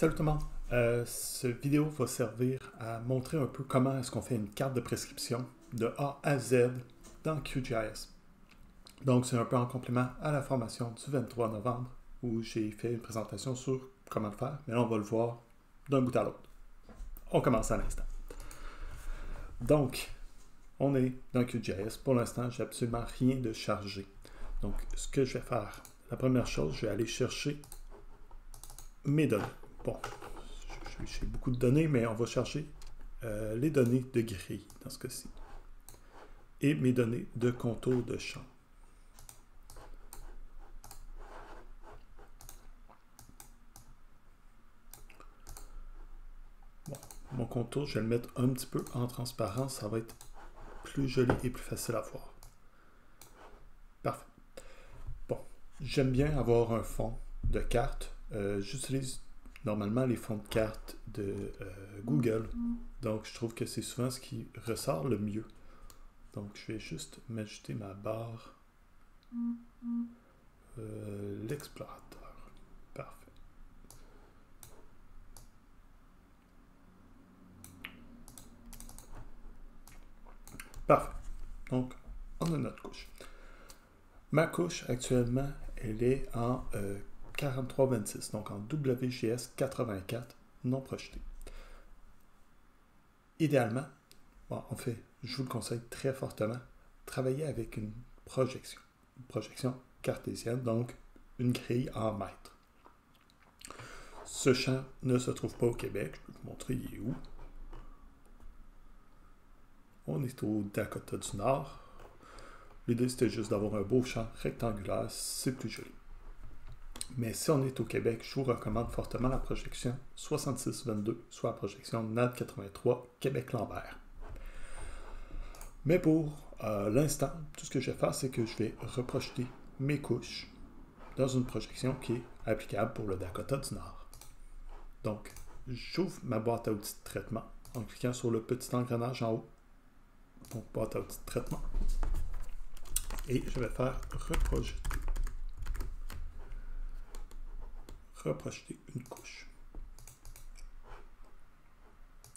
Salut tout le monde! Cette vidéo va servir à montrer un peu comment est-ce qu'on fait une carte de prescription de A à Z dans QGIS. Donc c'est un peu en complément à la formation du 23 novembre où j'ai fait une présentation sur comment le faire, mais là on va le voir d'un bout à l'autre. On commence à l'instant. Donc, on est dans QGIS. Pour l'instant, j'ai absolument rien de chargé. Donc, ce que je vais faire, la première chose, je vais aller chercher mes données. Bon, j'ai beaucoup de données, mais on va chercher les données de grille dans ce cas-ci. Et mes données de contour de champ. Bon, mon contour, je vais le mettre un petit peu en transparence. Ça va être plus joli et plus facile à voir. Parfait. Bon, j'aime bien avoir un fond de carte. J'utilise normalement les fonds de carte de Google. Donc, je trouve que c'est souvent ce qui ressort le mieux. Donc, je vais juste m'ajouter ma barre. L'explorateur. Parfait. Parfait. Donc, on a notre couche. Ma couche, actuellement, elle est en 4326, donc en WGS 84, non projeté. Idéalement, bon, en fait, je vous le conseille très fortement, travailler avec une projection cartésienne, donc une grille en mètres. Ce champ ne se trouve pas au Québec, je peux vous montrer il est où. On est au Dakota du Nord. L'idée, c'était juste d'avoir un beau champ rectangulaire, c'est plus joli. Mais si on est au Québec, je vous recommande fortement la projection 6622, soit la projection NAD 83 Québec-Lambert. Mais pour l'instant, tout ce que je vais faire, c'est que je vais reprojeter mes couches dans une projection qui est applicable pour le Dakota du Nord. Donc, j'ouvre ma boîte à outils de traitement en cliquant sur le petit engrenage en haut. Donc, boîte à outils de traitement. Et je vais faire reprojeter une couche.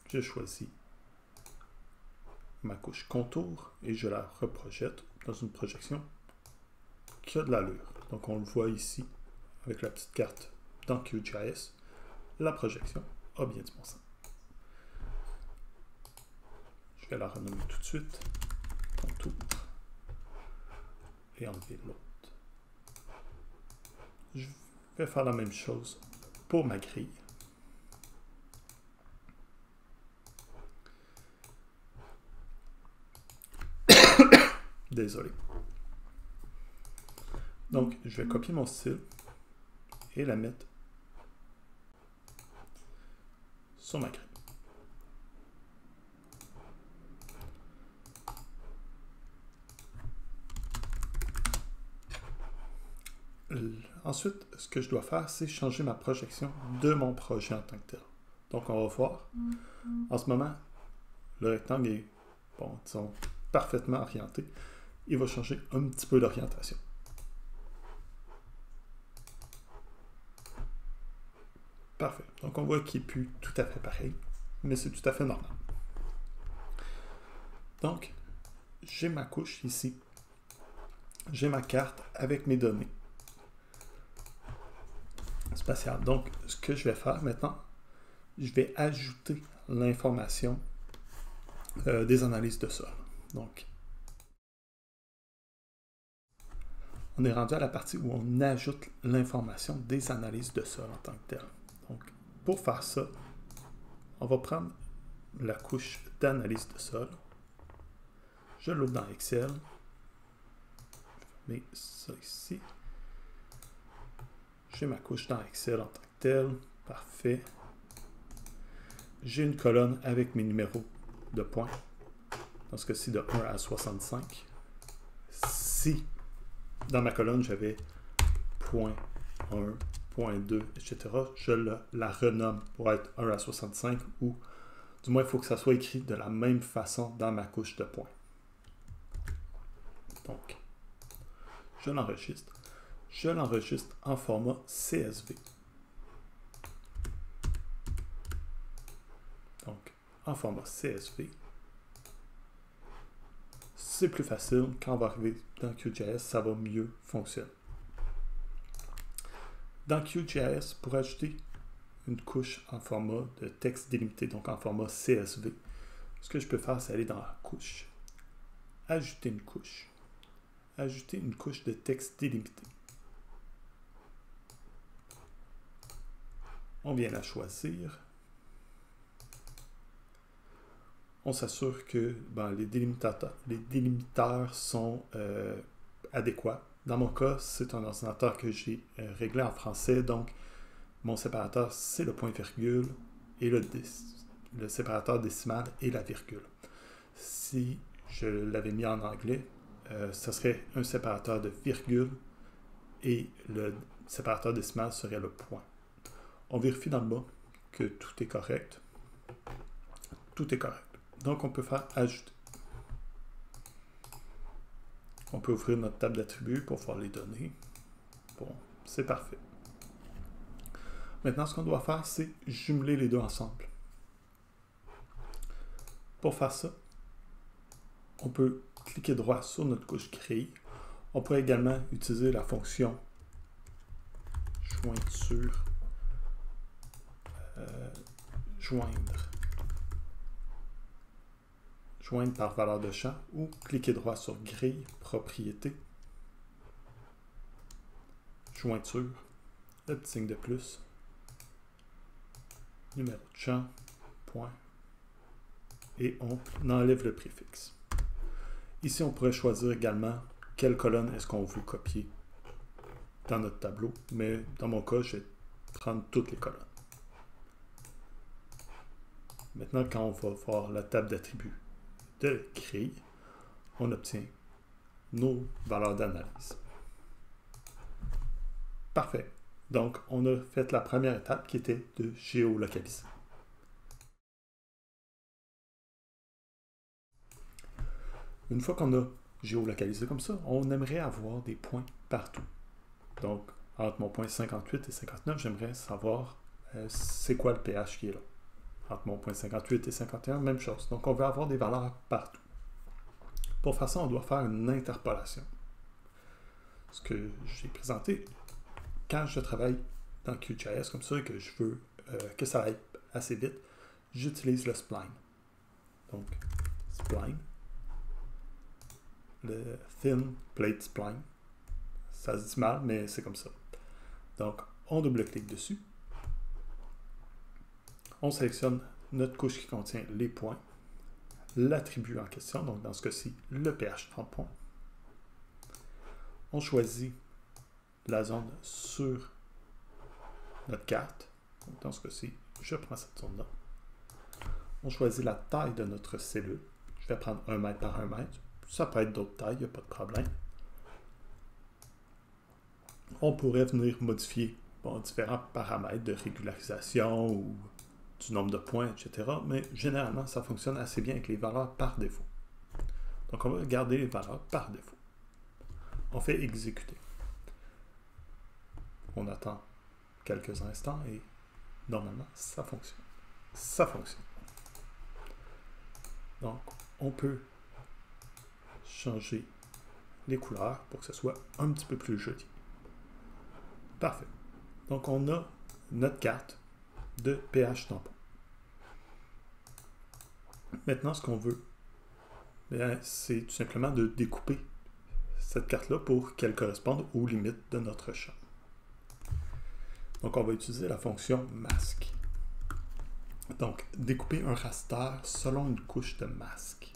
Je choisis ma couche contour et je la reprojette dans une projection qui a de l'allure. Donc on le voit ici avec la petite carte dans QGIS. La projection a bien du bon sens. Je vais la renommer tout de suite. Contour. Et enlever l'autre. Je vais faire la même chose pour ma grille. Désolé. Donc, je vais copier mon style et la mettre sur ma grille. Ensuite, ce que je dois faire, c'est changer ma projection de mon projet en tant que tel. Donc, on va voir. En ce moment, le rectangle est, bon, disons, parfaitement orienté. Il va changer un petit peu d'orientation. Parfait. Donc, on voit qu'il n'est plus tout à fait pareil, mais c'est tout à fait normal. Donc, j'ai ma couche ici. J'ai ma carte avec mes données spatiales. Donc, ce que je vais faire maintenant, je vais ajouter l'information des analyses de sol. Donc, on est rendu à la partie où on ajoute l'information des analyses de sol en tant que tel. Donc, pour faire ça, on va prendre la couche d'analyse de sol. Je l'ouvre dans Excel. Je vais mettre ça ici. J'ai ma couche dans Excel en tant que tel. Parfait. J'ai une colonne avec mes numéros de points. Dans ce cas-ci, de 1 à 65. Si dans ma colonne, j'avais point 1, point 2, etc., je la renomme pour être 1 à 65 ou du moins, il faut que ça soit écrit de la même façon dans ma couche de points. Donc, je l'enregistre. Je l'enregistre en format CSV. en format CSV. C'est plus facile. Quand on va arriver dans QGIS, ça va mieux fonctionner. Dans QGIS, pour ajouter une couche en format de texte délimité, donc en format CSV, ce que je peux faire, c'est aller dans la couche, ajouter une couche de texte délimité. On vient la choisir. On s'assure que les délimiteurs sont adéquats. Dans mon cas, c'est un ordinateur que j'ai réglé en français, donc mon séparateur, c'est le point-virgule et le séparateur décimal et la virgule. Si je l'avais mis en anglais, ce serait un séparateur de virgule et le séparateur décimal serait le point. On vérifie dans le bas que tout est correct. Tout est correct. Donc, on peut faire ajouter. On peut ouvrir notre table d'attributs pour voir les données. Bon, c'est parfait. Maintenant, ce qu'on doit faire, c'est jumeler les deux ensemble. Pour faire ça, on peut cliquer droit sur notre couche grille. On pourrait également utiliser la fonction jointure, joindre par valeur de champ, ou cliquer droit sur grille, propriété, jointure, le petit signe de plus, numéro de champ, point, et on enlève le préfixe. Ici, on pourrait choisir également quelle colonne est-ce qu'on veut copier dans notre tableau, mais dans mon cas, je vais prendre toutes les colonnes. Maintenant, quand on va voir la table d'attributs de grille, on obtient nos valeurs d'analyse. Parfait. Donc, on a fait la première étape qui était de géolocaliser. Une fois qu'on a géolocalisé comme ça, on aimerait avoir des points partout. Donc, entre mon point 58 et 59, j'aimerais savoir c'est quoi le pH qui est là. Entre mon point 58 et 51, même chose. Donc, on veut avoir des valeurs partout. Pour faire ça, on doit faire une interpolation. Ce que j'ai présenté, quand je travaille dans QGIS comme ça et que je veux que ça aille assez vite, j'utilise le spline. Donc, spline, le thin plate spline. Ça se dit mal, mais c'est comme ça. Donc, on double-clique dessus. On sélectionne notre couche qui contient les points, l'attribut en question, donc dans ce cas-ci, le pH tampon. On choisit la zone sur notre carte. Donc dans ce cas-ci, je prends cette zone-là. On choisit la taille de notre cellule. Je vais prendre 1 mètre par 1 mètre. Ça peut être d'autres tailles, il n'y a pas de problème. On pourrait venir modifier différents paramètres de régularisation ou du nombre de points, etc. Mais généralement, ça fonctionne assez bien avec les valeurs par défaut. Donc, on va garder les valeurs par défaut. On fait exécuter. On attend quelques instants et normalement, ça fonctionne. Ça fonctionne. Donc, on peut changer les couleurs pour que ce soit un petit peu plus joli. Parfait. Donc, on a notre carte de pH tampon. Maintenant, ce qu'on veut, c'est tout simplement de découper cette carte-là pour qu'elle corresponde aux limites de notre champ. Donc, on va utiliser la fonction masque. Donc, découper un raster selon une couche de masque.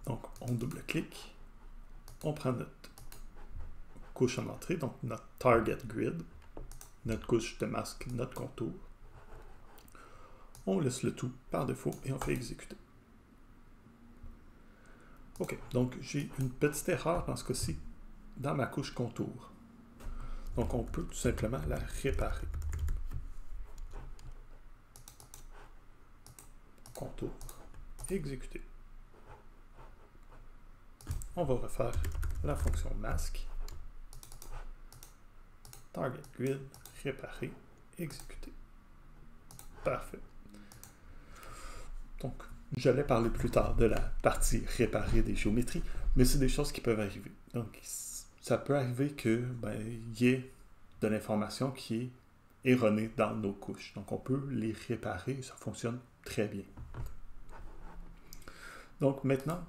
Donc, on double-clique, on prend notre couche en entrée, donc notre target grid, notre couche de masque, notre contour. On laisse le tout par défaut et on fait exécuter. OK, donc j'ai une petite erreur dans ce cas-ci, dans ma couche contour. Donc on peut tout simplement la réparer. Contour, exécuter. On va refaire la fonction masque. Target grid, réparer, exécuter. Parfait. Donc, j'allais parler plus tard de la partie réparée des géométries, mais c'est des choses qui peuvent arriver. Donc, ça peut arriver que y ait de l'information qui est erronée dans nos couches. Donc, on peut les réparer et ça fonctionne très bien. Donc, maintenant,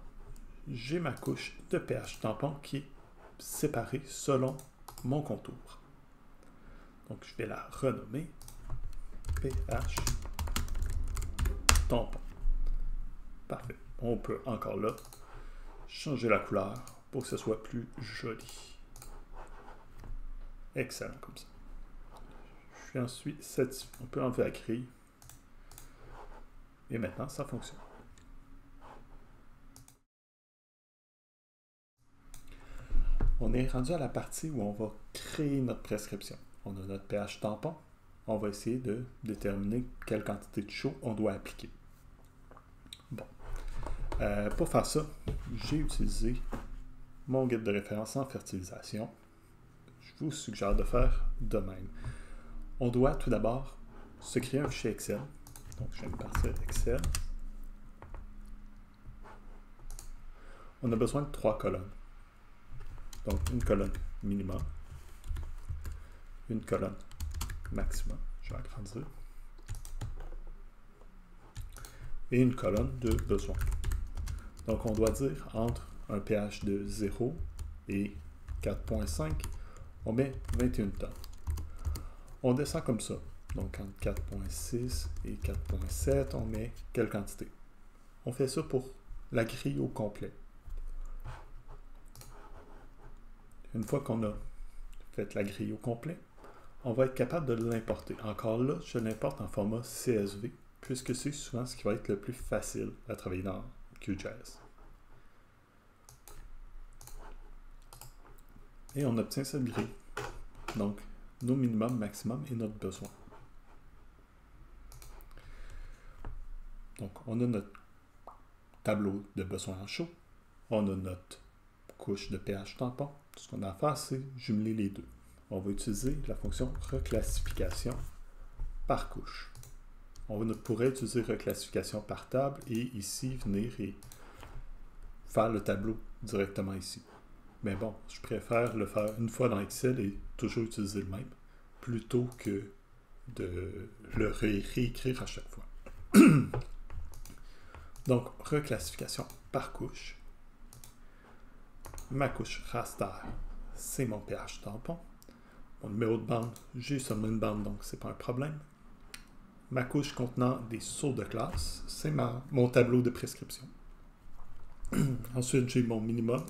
j'ai ma couche de pH tampon qui est séparée selon mon contour. Donc, je vais la renommer pH tampon. Parfait. On peut encore là changer la couleur pour que ce soit plus joli. Excellent comme ça. Je suis ensuite satisfait. On peut enlever la grille. Et maintenant, ça fonctionne. On est rendu à la partie où on va créer notre prescription. On a notre pH tampon. On va essayer de déterminer quelle quantité de chaud on doit appliquer. Bon. Pour faire ça, j'ai utilisé mon guide de référence en fertilisation. Je vous suggère de faire de même. On doit tout d'abord se créer un fichier Excel. Donc, je vais me partir Excel. On a besoin de 3 colonnes. Donc, une colonne minimum, une colonne maximum, je vais agrandir, et une colonne de besoin. Donc, on doit dire entre un pH de 0 et 4.5, on met 21 tonnes. On descend comme ça. Donc, entre 4.6 et 4.7, on met quelle quantité? On fait ça pour la grille au complet. Une fois qu'on a fait la grille au complet, on va être capable de l'importer. Encore là, je l'importe en format CSV, puisque c'est souvent ce qui va être le plus facile à travailler dans QGIS. Et on obtient cette grille. Donc, nos minimums, maximum et notre besoin. Donc, on a notre tableau de besoin en chaud. On a notre couche de pH tampon. Ce qu'on a à faire, c'est jumeler les deux. On va utiliser la fonction reclassification par couche. On pourrait utiliser reclassification par table et ici venir et faire le tableau directement ici. Mais bon, je préfère le faire une fois dans Excel et toujours utiliser le même, plutôt que de le réécrire à chaque fois. Donc, reclassification par couche. Ma couche raster, c'est mon pH tampon. Mon numéro de bande, j'ai seulement une bande, donc c'est pas un problème. Ma couche contenant des sauts de classe, c'est mon tableau de prescription. Ensuite, j'ai mon minimum,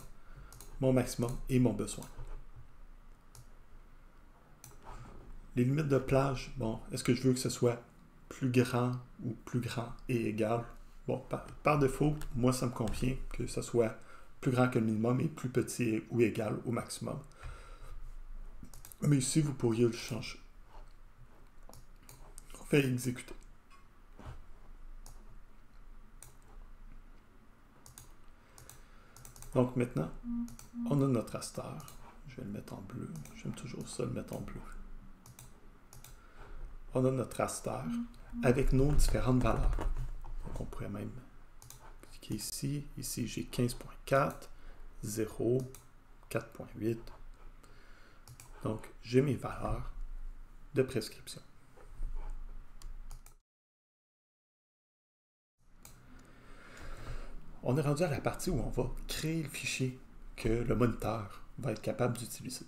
mon maximum et mon besoin. Les limites de plage, bon, est-ce que je veux que ce soit plus grand ou plus grand et égal? Bon, par défaut, moi, ça me convient que ce soit plus grand que le minimum et plus petit ou égal au maximum. Mais ici, vous pourriez le changer. On fait exécuter. Donc maintenant, on a notre raster. Je vais le mettre en bleu. J'aime toujours ça, le mettre en bleu. On a notre raster avec nos différentes valeurs. Donc on pourrait même cliquer ici. Ici, j'ai 15.4, 0, 4.8. Donc, j'ai mes valeurs de prescription. On est rendu à la partie où on va créer le fichier que le moniteur va être capable d'utiliser.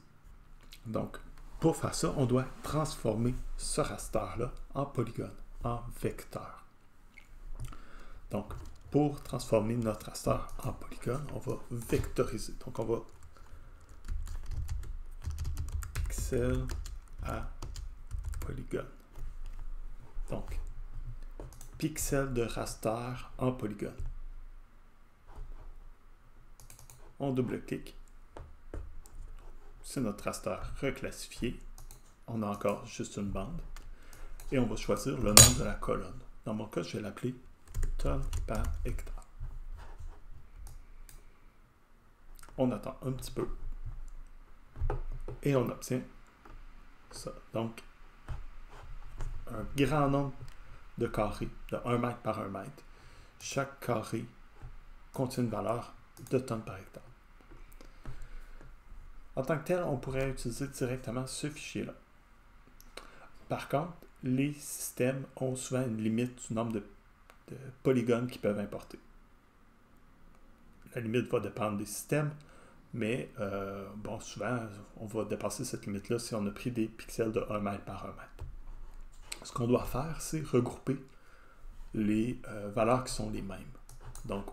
Donc, pour faire ça, on doit transformer ce raster-là en polygone, en vecteur. Donc, pour transformer notre raster en polygone, on va vectoriser. Donc, on va pixel à polygone. Donc, pixel de raster en polygone. On double-clique. C'est notre raster reclassifié. On a encore juste une bande. Et on va choisir le nom de la colonne. Dans mon cas, je vais l'appeler tonnes par hectare. On attend un petit peu. Et on obtient ça. Donc, un grand nombre de carrés de 1 mètre par 1 mètre chaque carré contient une valeur de tonnes par hectare. En tant que tel, on pourrait utiliser directement ce fichier-là. Par contre, les systèmes ont souvent une limite du nombre de polygones qu'ils peuvent importer. La limite va dépendre des systèmes, mais bon, souvent, on va dépasser cette limite-là si on a pris des pixels de 1 mètre par 1 mètre. Ce qu'on doit faire, c'est regrouper les valeurs qui sont les mêmes. Donc,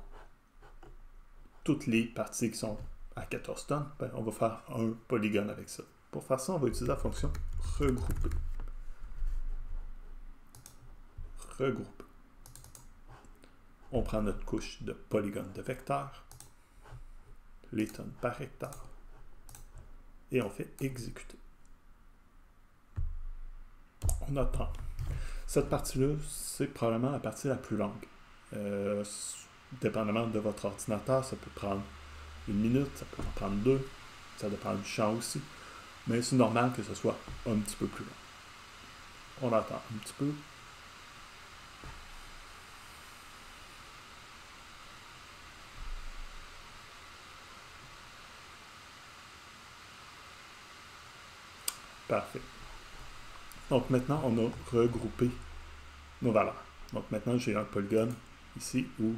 toutes les parties qui sont à 14 tonnes, ben, on va faire un polygone avec ça. Pour faire ça, on va utiliser la fonction regrouper. Regrouper. On prend notre couche de polygone de vecteur, les tonnes par hectare, et on fait exécuter. On attend. Cette partie-là, c'est probablement la partie la plus longue. Dépendamment de votre ordinateur, ça peut prendre 1 minute, ça peut en prendre 2, ça dépend du champ aussi, mais c'est normal que ce soit un petit peu plus long. On attend un petit peu. Parfait. Donc maintenant, on a regroupé nos valeurs. Donc maintenant, j'ai un polygone ici où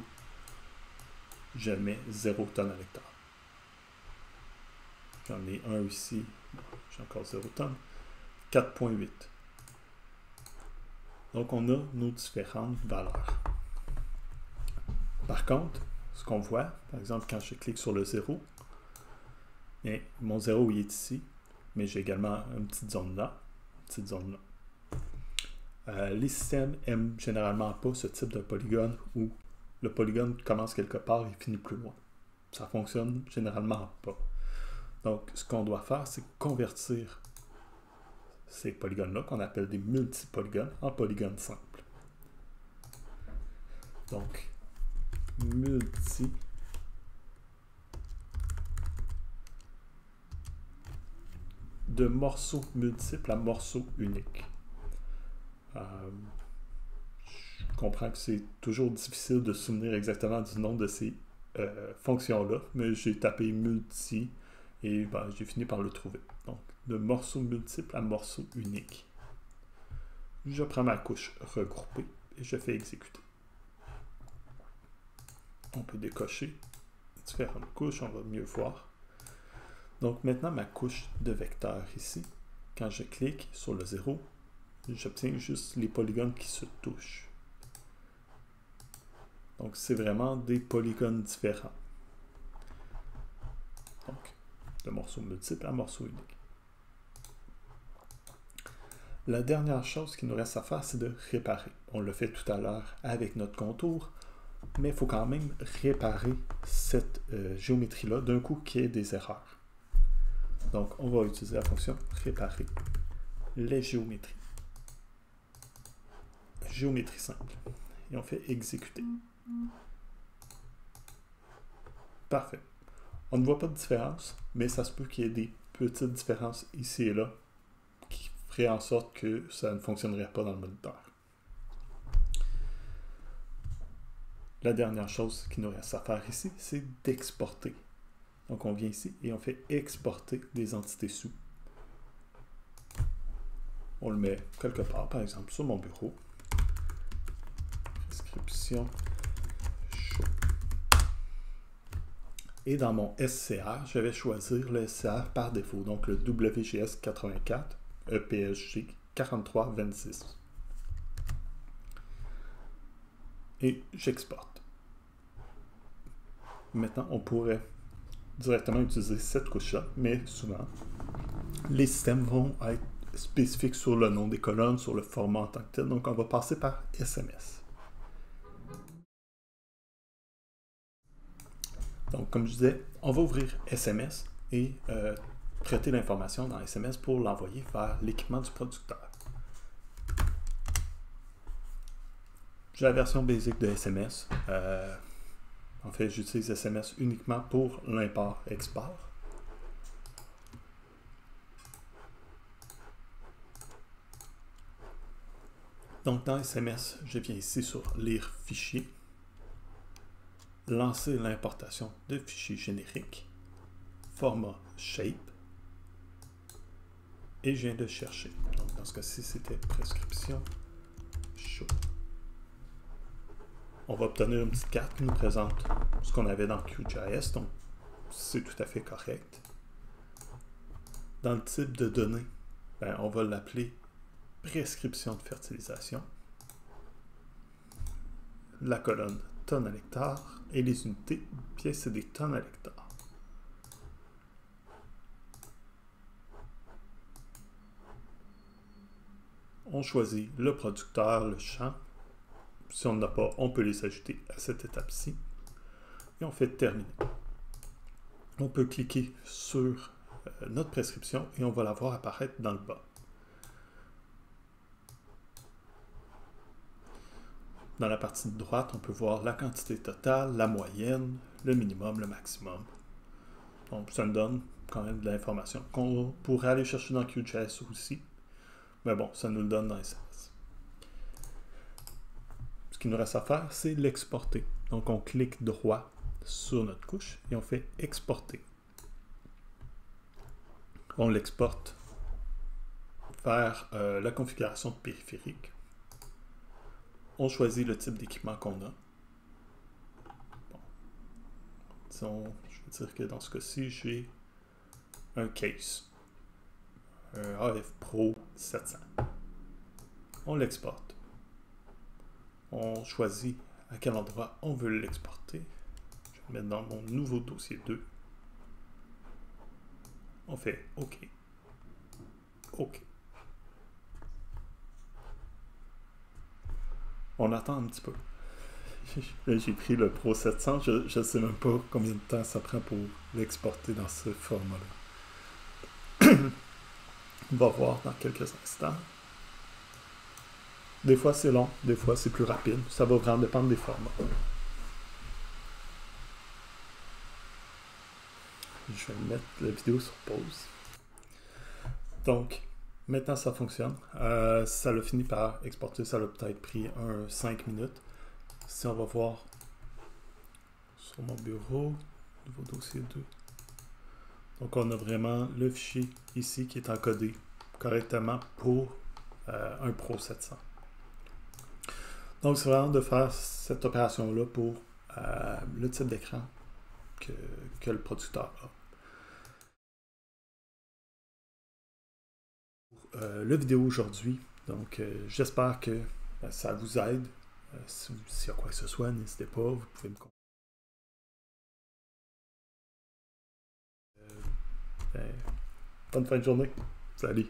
je mets 0 tonnes à l'hectare. J'en ai un ici, j'ai encore 0 tonnes, 4,8. Donc on a nos différentes valeurs. Par contre, ce qu'on voit, par exemple, quand je clique sur le 0, bien, mon 0 il est ici, mais j'ai également une petite zone là, une petite zone là. Les systèmes aiment généralement pas ce type de polygone où le polygone commence quelque part et finit plus loin. Ça fonctionne généralement pas. Donc, ce qu'on doit faire, c'est convertir ces polygones-là, qu'on appelle des multipolygones, en polygones simples. Donc, multi de morceaux multiples à morceaux uniques. Je comprends que c'est toujours difficile de se souvenir exactement du nom de ces fonctions-là, mais j'ai tapé multi et ben, j'ai fini par le trouver. Donc, de morceaux multiples à morceaux uniques. Je prends ma couche regroupée et je fais exécuter. On peut décocher différentes couches, on va mieux voir. Donc maintenant, ma couche de vecteur ici, quand je clique sur le 0, j'obtiens juste les polygones qui se touchent. Donc c'est vraiment des polygones différents. Donc, de morceaux multiples à morceaux uniques. La dernière chose qu'il nous reste à faire, c'est de réparer. On l'a fait tout à l'heure avec notre contour, mais il faut quand même réparer cette géométrie-là d'un coup qu'il y ait des erreurs. Donc, on va utiliser la fonction réparer les géométries. Géométrie simple. Et on fait exécuter. Parfait. On ne voit pas de différence, mais ça se peut qu'il y ait des petites différences ici et là qui feraient en sorte que ça ne fonctionnerait pas dans le moniteur. La dernière chose qu'il nous reste à faire ici, c'est d'exporter. Donc on vient ici et on fait exporter des entités sous. On le met quelque part, par exemple sur mon bureau. Prescription chaud. Et dans mon SCR, je vais choisir le SCR par défaut, donc le WGS84 EPSG 4326. Et j'exporte. Maintenant, on pourrait directement utiliser cette couche-là, mais souvent, les systèmes vont être spécifiques sur le nom des colonnes, sur le format en tant que tel, donc on va passer par SMS. Donc, comme je disais, on va ouvrir SMS et traiter l'information dans SMS pour l'envoyer vers l'équipement du producteur. J'ai la version basique de SMS. En fait, j'utilise SMS uniquement pour l'import-export. Donc, dans SMS, je viens ici sur Lire fichier. lancer l'importation de fichiers génériques, format shape, et je viens de chercher. Donc dans ce cas-ci, c'était prescription show. On va obtenir une petite carte qui nous présente ce qu'on avait dans QGIS, donc c'est tout à fait correct. Dans le type de données, on va l'appeler prescription de fertilisation. La colonne tonnes à l'hectare et les unités, bien c'est des tonnes à l'hectare. On choisit le producteur, le champ. Si on n'en a pas, on peut les ajouter à cette étape-ci. Et on fait terminer. On peut cliquer sur notre prescription et on va la voir apparaître dans le bas. Dans la partie de droite, on peut voir la quantité totale, la moyenne, le minimum, le maximum. Donc, ça nous donne quand même de l'information qu'on pourrait aller chercher dans QGIS aussi. Mais bon, ça nous le donne dans SMS. Ce qu'il nous reste à faire, c'est l'exporter. Donc, on clique droit sur notre couche et on fait exporter. On l'exporte vers la configuration de périphérique. On choisit le type d'équipement qu'on a. Bon. Disons, je veux dire que dans ce cas-ci, j'ai un case. Un AF Pro 700. On l'exporte. On choisit à quel endroit on veut l'exporter. Je vais le mettre dans mon nouveau dossier 2. On fait OK. OK. On attend un petit peu. J'ai pris le Pro 700. Je ne sais même pas combien de temps ça prend pour l'exporter dans ce format-là. On va voir dans quelques instants. Des fois c'est long, des fois c'est plus rapide. Ça va vraiment dépendre des formats. Je vais mettre la vidéo sur pause. Donc, maintenant ça fonctionne. Ça l'a fini par exporter. Ça l'a peut-être pris 5 minutes. Si on va voir sur mon bureau, nouveau dossier 2. Donc on a vraiment le fichier ici qui est encodé correctement pour un Pro 700. Donc c'est vraiment de faire cette opération-là pour le type d'écran que le producteur a. La vidéo aujourd'hui, donc j'espère que ça vous aide. S'il y a quoi que ce soit, n'hésitez pas, vous pouvez me contacter. Bonne fin de journée. Salut.